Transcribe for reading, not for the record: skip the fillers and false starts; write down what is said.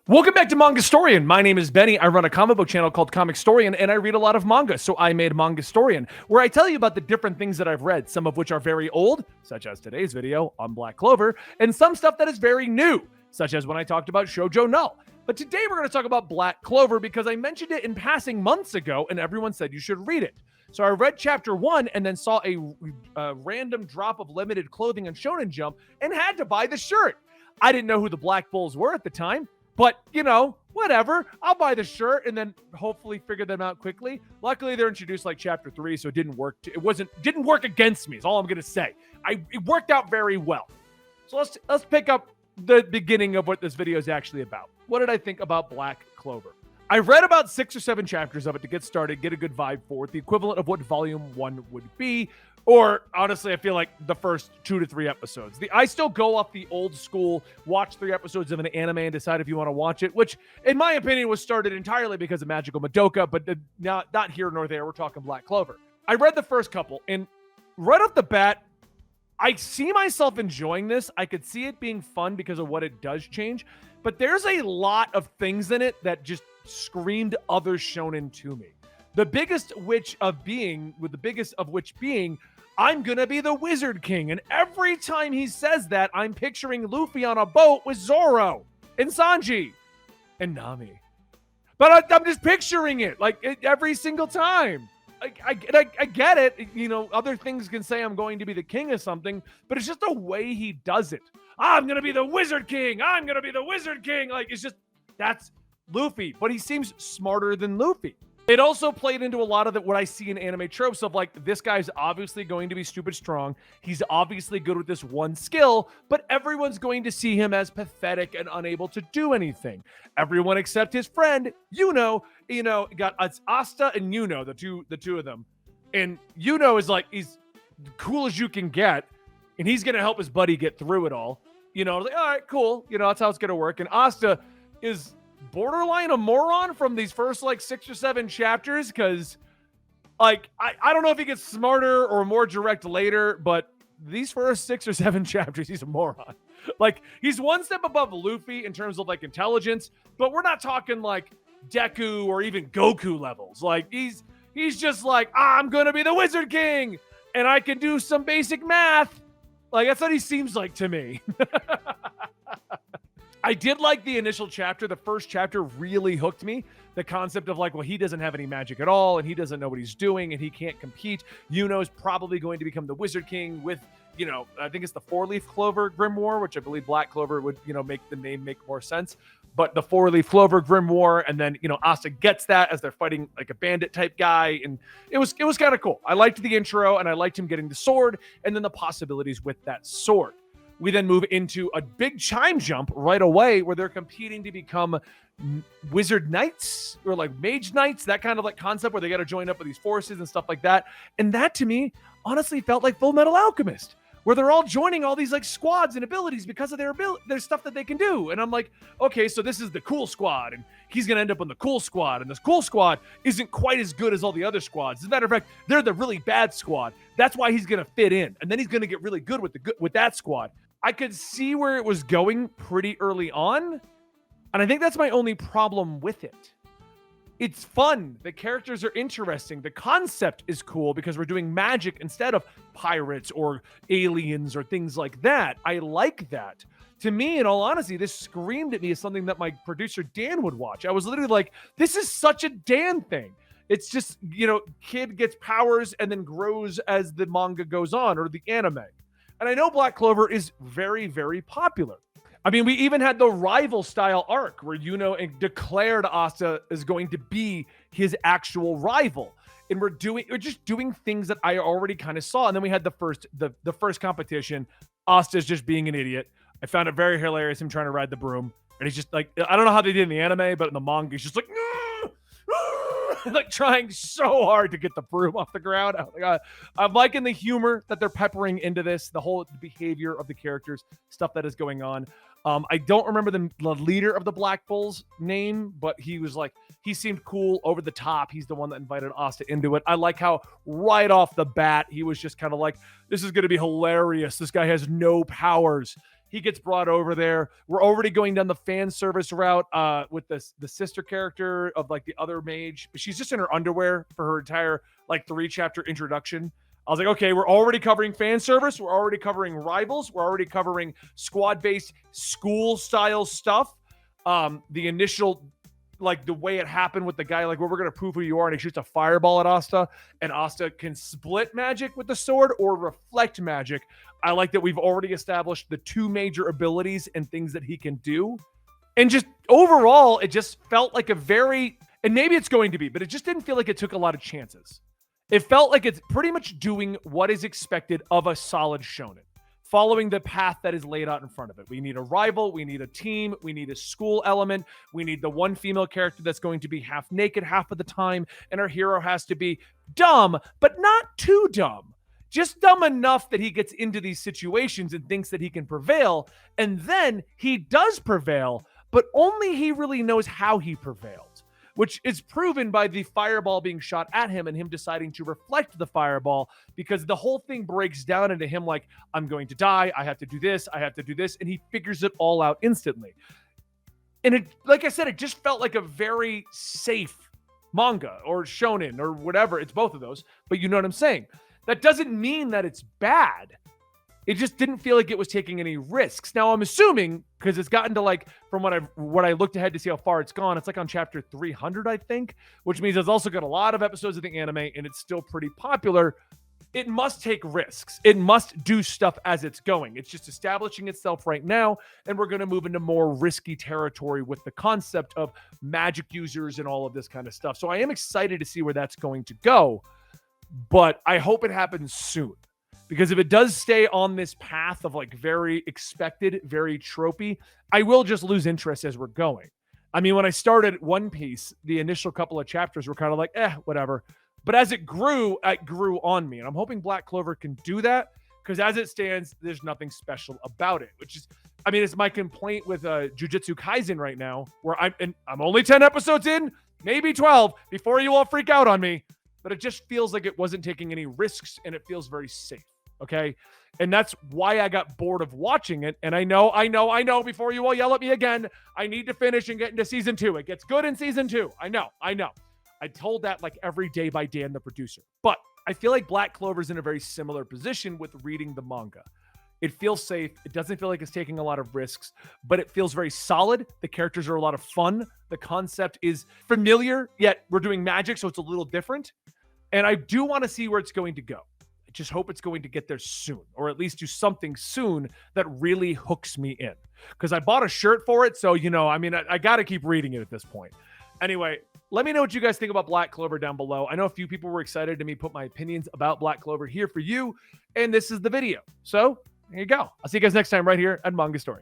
Welcome back to Manga Storian. My name is Benny. I run a comic book channel called Comic Storian, and I read a lot of manga, so I made Manga Storian, where I tell you about the different things that I've read, some of which are very old, such as today's video on Black Clover, and some stuff that is very new, such as when I talked about Shoujo Null. But today we're going to talk about Black Clover because I mentioned it in passing months ago, and everyone said you should read it. So I read chapter 1 and then saw a random drop of limited clothing on Shonen Jump and had to buy the shirt. I didn't know who the Black Bulls were at the time. But, you know, whatever. I'll buy the shirt and then hopefully figure them out quickly. Luckily, they're introduced like chapter 3, so it didn't work. Didn't work against me is all I'm going to say. It worked out very well. So let's pick up the beginning of what this video is actually about. What did I think about Black Clover? I read about 6 or 7 chapters of it to get started, get a good vibe for it, the equivalent of what volume 1 would be. Or honestly, I feel like the first 2 to 3 episodes. I still go off the old school, watch 3 episodes of an anime and decide if you want to watch it, which in my opinion was started entirely because of Magical Madoka, but not here nor there. We're talking Black Clover. I read the first couple, and right off the bat, I see myself enjoying this. I could see it being fun because of what it does change, but there's a lot of things in it that just screamed other shonen to me. The biggest of which being, I'm gonna be the Wizard King. And every time he says that, I'm picturing Luffy on a boat with Zoro and Sanji and Nami. But I'm just picturing it every single time. I get it. You know, other things can say I'm going to be the king of something, but it's just the way he does it. I'm gonna be the Wizard King. I'm gonna be the Wizard King. That's Luffy, but he seems smarter than Luffy. It also played into a lot of what I see in anime tropes of this guy's obviously going to be stupid strong. He's obviously good with this one skill, but everyone's going to see him as pathetic and unable to do anything. Everyone except his friend, it's Asta and Yuno, the two of them. And Yuno is he's cool as you can get, and he's going to help his buddy get through it all. All right, cool. That's how it's going to work. And Asta is borderline a moron from these first 6 or 7 chapters because I don't know if he gets smarter or more direct later, but these first 6 or 7 chapters he's a moron. He's one step above Luffy in terms of intelligence, but we're not talking Deku or even Goku levels. He's just I'm gonna be the Wizard King and I can do some basic math. That's what he seems like to me. I did like the initial chapter. The first chapter really hooked me. The concept of he doesn't have any magic at all and he doesn't know what he's doing and he can't compete. Yuno's probably going to become the Wizard King with, I think it's the 4-leaf clover grimoire, which I believe Black Clover would, make the name make more sense. But the 4-leaf clover grimoire, and then, Asta gets that as they're fighting a bandit type guy. And it was kind of cool. I liked the intro and I liked him getting the sword and then the possibilities with that sword. We then move into a big time jump right away where they're competing to become wizard knights or mage knights, that kind of concept where they got to join up with these forces and stuff like that. And that to me honestly felt like Full Metal Alchemist, where they're all joining all these squads and abilities because of their stuff that they can do. And I'm okay, so this is the cool squad and he's going to end up on the cool squad. And this cool squad isn't quite as good as all the other squads. As a matter of fact, they're the really bad squad. That's why he's going to fit in. And then he's going to get really good with that squad. I could see where it was going pretty early on, and I think that's my only problem with it. It's fun. The characters are interesting. The concept is cool because we're doing magic instead of pirates or aliens or things like that. I like that. To me, in all honesty, this screamed at me as something that my producer Dan would watch. I was literally this is such a Dan thing. It's just, kid gets powers and then grows as the manga goes on or the anime. And I know Black Clover is very, very popular. I mean, we even had the rival style arc where Yuno declared Asta is going to be his actual rival. And we're just doing things that I already kind of saw. And then we had the first competition. Asta's just being an idiot. I found it very hilarious, him trying to ride the broom. And he's just I don't know how they did in the anime, but in the manga, he's just trying so hard to get the broom off the ground. I'm liking the humor that they're peppering into this, the whole behavior of the characters, stuff that is going on. I don't remember the leader of the Black Bulls name, but he seemed cool, over the top. He's the one that invited Asta into it. I like how right off the bat, he was just kind of this is going to be hilarious. This guy has no powers. He gets brought over there. We're already going down the fan service route with the sister character of like the other mage. She's just in her underwear for her entire like 3-chapter introduction. I was like, okay, we're already covering fan service. We're already covering rivals. We're already covering squad-based school-style stuff. The initial, like the way it happened with the guy, like, well, we're going to prove who you are, and he shoots a fireball at Asta, and Asta can split magic with the sword or reflect magic. I like that we've already established the 2 major abilities and things that he can do. And just overall, it just felt like a very, and maybe it's going to be, but it just didn't feel like it took a lot of chances. It felt like it's pretty much doing what is expected of a solid shonen, following the path that is laid out in front of it. We need a rival, we need a team, we need a school element, we need the one female character that's going to be half naked half of the time, and our hero has to be dumb, but not too dumb. Just dumb enough that he gets into these situations and thinks that he can prevail, and then he does prevail, but only he really knows how he prevailed, which is proven by the fireball being shot at him and him deciding to reflect the fireball, because the whole thing breaks down into him like, I'm going to die, I have to do this, and he figures it all out instantly. And it, like I said, it just felt like a very safe manga or shonen or whatever. It's both of those, but you know what I'm saying. That doesn't mean that it's bad. It just didn't feel like it was taking any risks. Now, I'm assuming, because it's gotten to like, from what I looked ahead to see how far it's gone, it's like on chapter 300, I think, which means it's also got a lot of episodes of the anime, and it's still pretty popular. It must take risks. It must do stuff as it's going. It's just establishing itself right now, and we're going to move into more risky territory with the concept of magic users and all of this kind of stuff. So I am excited to see where that's going to go, but I hope it happens soon. Because if it does stay on this path of like very expected, very tropey, I will just lose interest as we're going. I mean, when I started One Piece, the initial couple of chapters were kind of like, whatever. But as it grew on me. And I'm hoping Black Clover can do that, because as it stands, there's nothing special about it, which is, I mean, it's my complaint with Jujutsu Kaisen right now, where I'm only 10 episodes in, maybe 12, before you all freak out on me. But it just feels like it wasn't taking any risks, and it feels very safe. Okay. And that's why I got bored of watching it. And I know, before you all yell at me again, I need to finish and get into season 2. It gets good in season 2. I know. I told that like every day by Dan, the producer. But I feel like Black Clover's in a very similar position with reading the manga. It feels safe. It doesn't feel like it's taking a lot of risks, but it feels very solid. The characters are a lot of fun. The concept is familiar, yet we're doing magic, so it's a little different. And I do want to see where it's going to go. Just hope it's going to get there soon, or at least do something soon that really hooks me in, because I bought a shirt for it. So, I got to keep reading it at this point. Anyway, let me know what you guys think about Black Clover down below. I know a few people were excited to me put my opinions about Black Clover here for you, and this is the video. So there you go. I'll see you guys next time right here at Manga Story.